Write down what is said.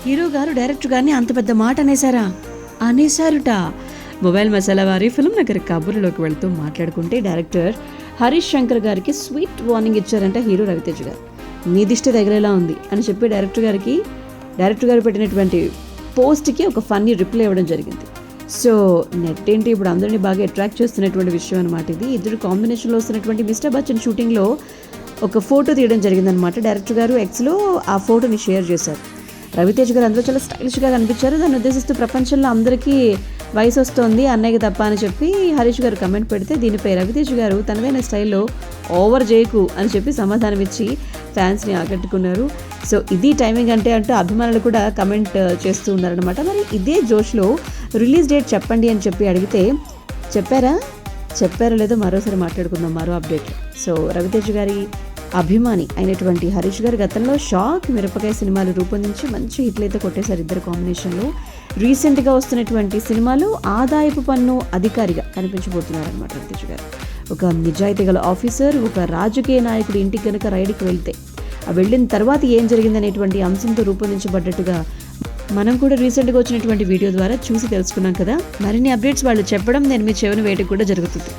Hero గారు director గారిని అంత పెద్ద మాట అనేసారుట. మొబైల్ మసాలా వారి ఫిల్మ్ నగర్ కబుర్లోకి వెళ్తూ మాట్లాడుకుంటే డైరెక్టర్ హరీష్ శంకర్ గారికి స్వీట్ వార్నింగ్ ఇచ్చారంట హీరో రవితేజ్ గారు. మీ దిష్టి తగిలేలా ఉంది అని చెప్పి డైరెక్టర్ గారు పెట్టినటువంటి పోస్ట్కి ఒక ఫన్నీ రిప్లై ఇవ్వడం జరిగింది. సో నెట్ ఏంటి ఇప్పుడు అందరినీ బాగా అట్రాక్ట్ చేస్తున్నటువంటి విషయం అనమాట ఇది. ఇద్దరు కాంబినేషన్లో వస్తున్నటువంటి మిస్టర్ బచ్చన్ షూటింగ్లో ఒక ఫోటో తీయడం జరిగిందనమాట. డైరెక్టర్ గారు ఎక్స్లో ఆ ఫోటోని షేర్ చేశారు. రవితేజ్ గారు అందులో చాలా స్టైలిష్గా కనిపించారు. దాన్ని ఉద్దేశిస్తూ ప్రపంచంలో అందరికీ వయసు వస్తోంది అన్నయ్యకి తప్ప అని చెప్పి హరీష్ గారు కమెంట్ పెడితే దీనిపై రవితేజ్ గారు తనదైన స్టైల్లో ఓవర్ చేయకు అని చెప్పి సమాధానం ఇచ్చి ఫ్యాన్స్ని ఆకట్టుకున్నారు. సో ఇది టైమింగ్ అంటే అంటూ అభిమానులు కూడా కమెంట్ చేస్తూ ఉన్నారనమాట. మరి ఇదే జోష్లో రిలీజ్ డేట్ చెప్పండి అని చెప్పి అడిగితే చెప్పారో లేదో మరోసారి మాట్లాడుకుందాం మరో అప్డేట్. సో రవితేజ్ గారి అభిమాని అయినటువంటి హరీష్ గారు గతంలో షాక్ మిరపకాయ సినిమాలు రూపొందించి మంచి హిట్లు అయితే కొట్టేశారు ఇద్దరు కాంబినేషన్లో. రీసెంట్గా వస్తున్నటువంటి సినిమాలో ఆదాయపు పన్ను అధికారిగా కనిపించబోతున్నారనమాట రవితేజ్ గారు. ఒక నిజాయితీ గల ఆఫీసర్, ఒక రాజకీయ నాయకుడు ఇంటికి కనుక రైడ్కి వెళ్తే ఆ వెళ్ళిన తర్వాత ఏం జరిగిందనేటువంటి అంశంతో రూపొందించబడ్డట్టుగా మనం కూడా రీసెంట్గా వచ్చినటువంటి వీడియో ద్వారా చూసి తెలుసుకున్నాం కదా. మరిన్ని అప్డేట్స్ వాళ్ళు చెప్పడం నేను మీ చెవిని వేయడం కూడా జరుగుతుంది.